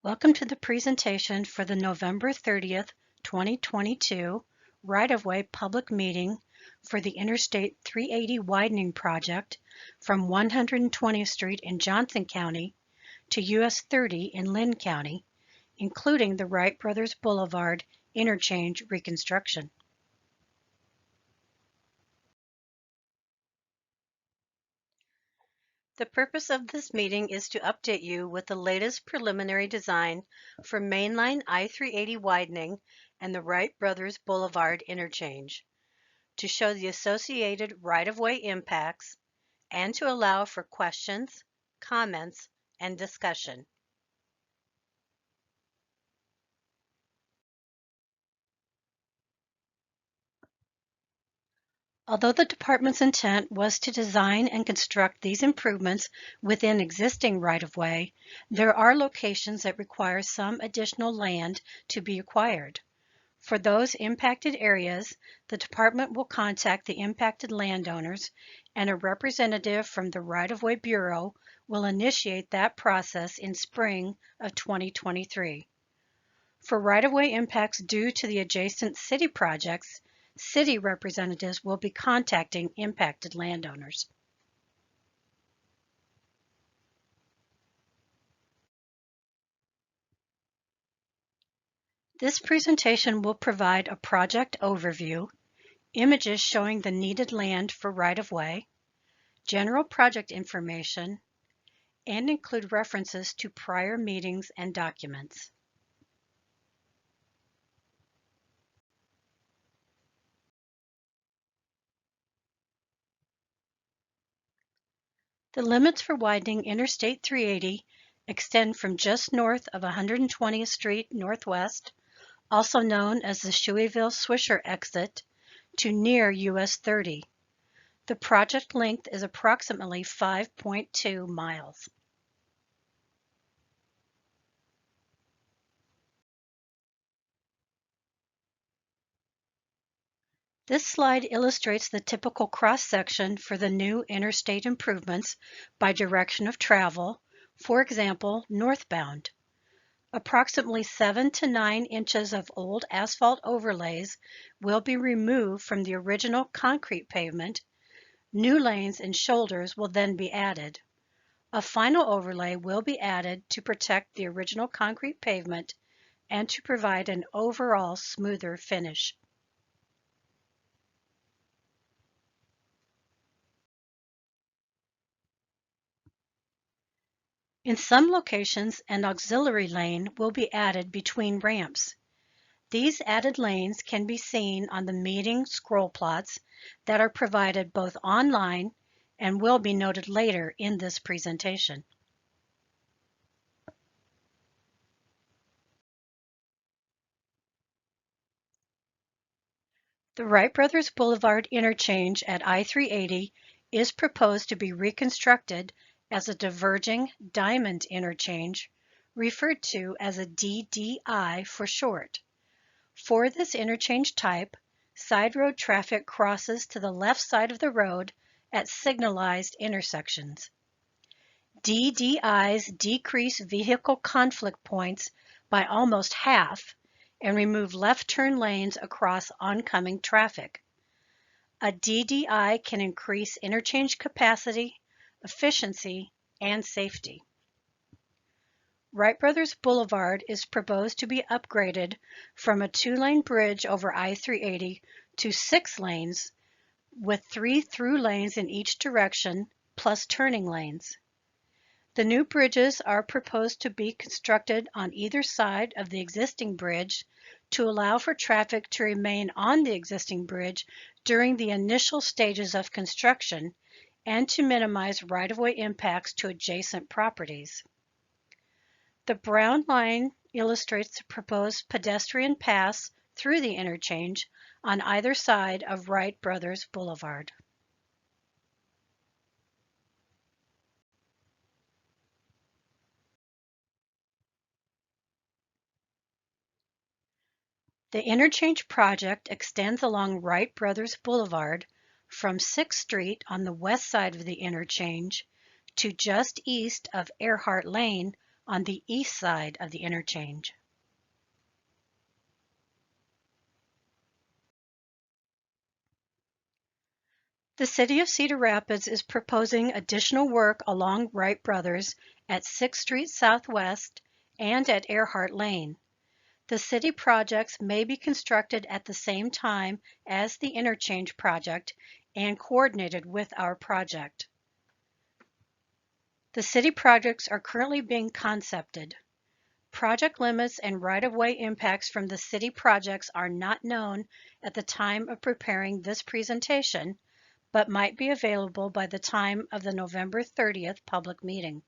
Welcome to the presentation for the November 30th, 2022 right-of-way public meeting for the Interstate 380 widening project from 120th Street in Johnson County to US 30 in Linn County, including the Wright Brothers Boulevard interchange reconstruction. The purpose of this meeting is to update you with the latest preliminary design for mainline I-380 widening and the Wright Brothers Boulevard interchange, to show the associated right-of-way impacts, and to allow for questions, comments, and discussion. Although the department's intent was to design and construct these improvements within existing right-of-way, there are locations that require some additional land to be acquired. For those impacted areas, the department will contact the impacted landowners, and a representative from the Right-of-Way Bureau will initiate that process in spring of 2023. For right-of-way impacts due to the adjacent city projects, city representatives will be contacting impacted landowners. This presentation will provide a project overview, images showing the needed land for right-of-way, general project information, and include references to prior meetings and documents. The limits for widening Interstate 380 extend from just north of 120th Street Northwest, also known as the Shueyville-Swisher exit, to near US 30. The project length is approximately 5.2 miles. This slide illustrates the typical cross-section for the new interstate improvements by direction of travel, for example, northbound. Approximately 7 to 9 inches of old asphalt overlays will be removed from the original concrete pavement. New lanes and shoulders will then be added. A final overlay will be added to protect the original concrete pavement and to provide an overall smoother finish. In some locations, an auxiliary lane will be added between ramps. These added lanes can be seen on the meeting scroll plots that are provided both online and will be noted later in this presentation. The Wright Brothers Boulevard interchange at I-380 is proposed to be reconstructed as a diverging diamond interchange, referred to as a DDI for short. For this interchange type, side road traffic crosses to the left side of the road at signalized intersections. DDIs decrease vehicle conflict points by almost half and remove left turn lanes across oncoming traffic. A DDI can increase interchange capacity, efficiency, and safety. Wright Brothers Boulevard is proposed to be upgraded from a 2-lane bridge over I-380 to 6 lanes with 3 through lanes in each direction plus turning lanes. The new bridges are proposed to be constructed on either side of the existing bridge to allow for traffic to remain on the existing bridge during the initial stages of construction and to minimize right-of-way impacts to adjacent properties. The brown line illustrates the proposed pedestrian pass through the interchange on either side of Wright Brothers Boulevard. The interchange project extends along Wright Brothers Boulevard from 6th Street on the west side of the interchange to just east of Earhart Lane on the east side of the interchange. The City of Cedar Rapids is proposing additional work along Wright Brothers at 6th Street Southwest and at Earhart Lane. The city projects may be constructed at the same time as the interchange project and coordinated with our project. The city projects are currently being concepted. Project limits and right-of-way impacts from the city projects are not known at the time of preparing this presentation, but might be available by the time of the November 30th public meeting.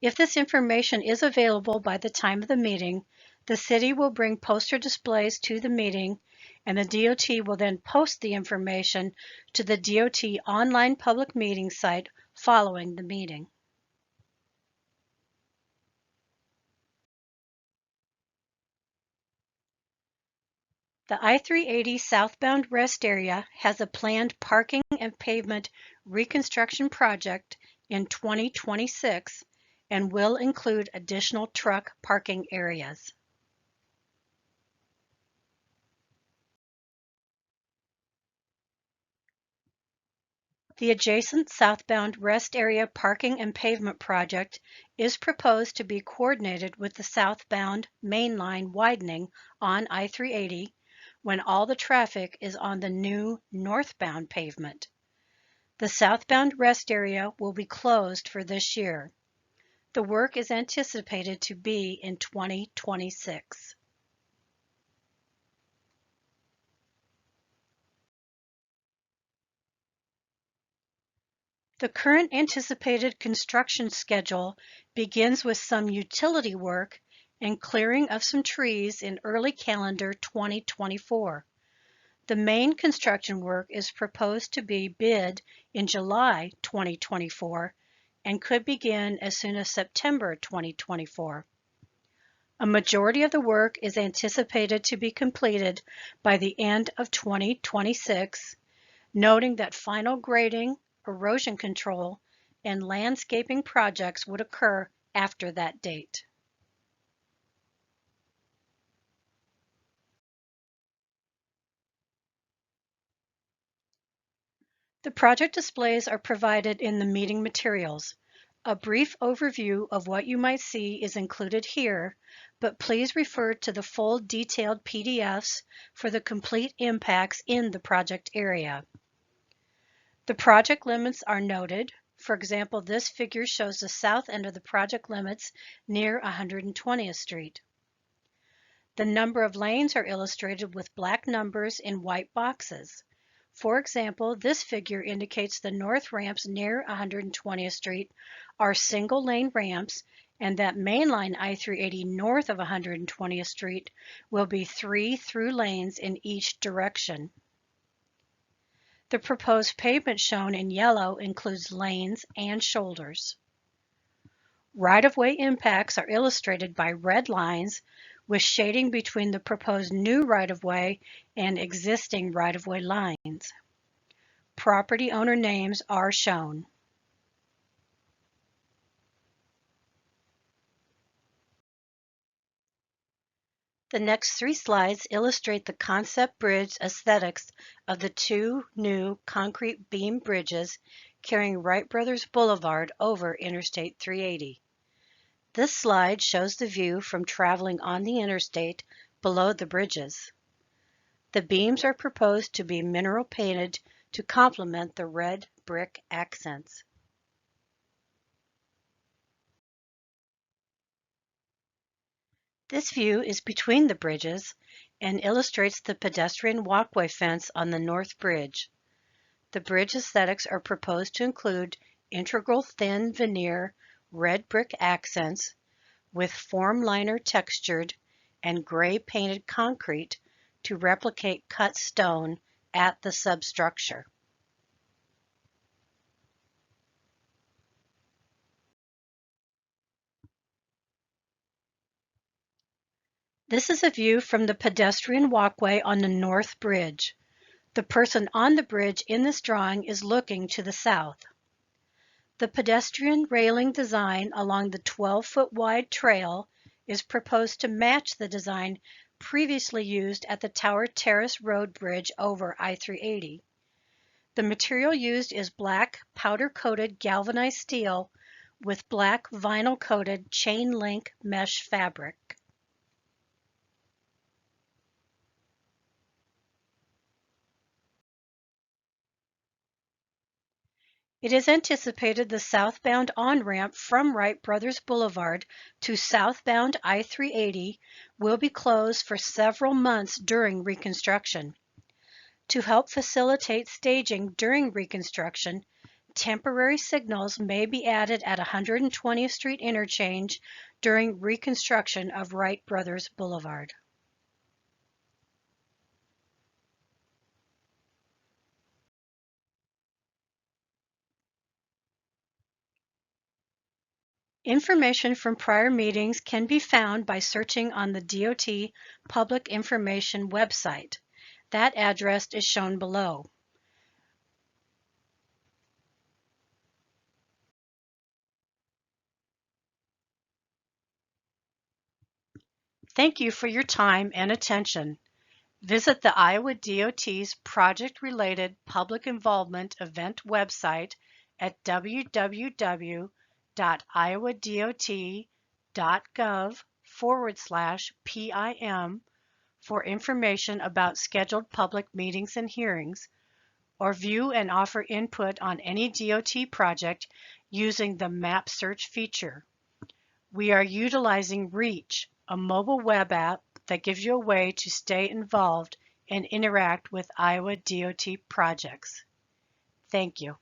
If this information is available by the time of the meeting, the city will bring poster displays to the meeting, and the DOT will then post the information to the DOT online public meeting site following the meeting. The I-380 southbound rest area has a planned parking and pavement reconstruction project in 2026 and will include additional truck parking areas. The adjacent southbound rest area parking and pavement project is proposed to be coordinated with the southbound main line widening on I-380 when all the traffic is on the new northbound pavement. The southbound rest area will be closed for this year. The work is anticipated to be in 2026. The current anticipated construction schedule begins with some utility work and clearing of some trees in early calendar 2024. The main construction work is proposed to be bid in July 2024 and could begin as soon as September 2024. A majority of the work is anticipated to be completed by the end of 2026, noting that final grading, erosion control, and landscaping projects would occur after that date. The project displays are provided in the meeting materials. A brief overview of what you might see is included here, but please refer to the full detailed PDFs for the complete impacts in the project area. The project limits are noted. For example, this figure shows the south end of the project limits near 120th Street. The number of lanes are illustrated with black numbers in white boxes. For example, this figure indicates the north ramps near 120th Street are single lane ramps and that mainline I-380 north of 120th Street will be 3 through lanes in each direction. The proposed pavement shown in yellow includes lanes and shoulders. Right-of-way impacts are illustrated by red lines with shading between the proposed new right-of-way and existing right-of-way lines. Property owner names are shown. The next 3 slides illustrate the concept bridge aesthetics of the 2 new concrete beam bridges carrying Wright Brothers Boulevard over Interstate 380. This slide shows the view from traveling on the interstate below the bridges. The beams are proposed to be mineral painted to complement the red brick accents. This view is between the bridges and illustrates the pedestrian walkway fence on the north bridge. The bridge aesthetics are proposed to include integral thin veneer red brick accents with form liner textured and gray painted concrete to replicate cut stone at the substructure. This is a view from the pedestrian walkway on the north bridge. The person on the bridge in this drawing is looking to the south. The pedestrian railing design along the 12-foot wide trail is proposed to match the design previously used at the Tower Terrace Road Bridge over I-380. The material used is black powder-coated galvanized steel with black vinyl-coated chain link mesh fabric. It is anticipated the southbound on-ramp from Wright Brothers Boulevard to southbound I-380 will be closed for several months during reconstruction. To help facilitate staging during reconstruction, temporary signals may be added at 120th Street interchange during reconstruction of Wright Brothers Boulevard. Information from prior meetings can be found by searching on the DOT Public Information website. That address is shown below. Thank you for your time and attention. Visit the Iowa DOT's project-related public involvement event website at www.iowadot.gov/PIM for information about scheduled public meetings and hearings, or view and offer input on any DOT project using the Map Search feature. We are utilizing Reach, a mobile web app that gives you a way to stay involved and interact with Iowa DOT projects. Thank you.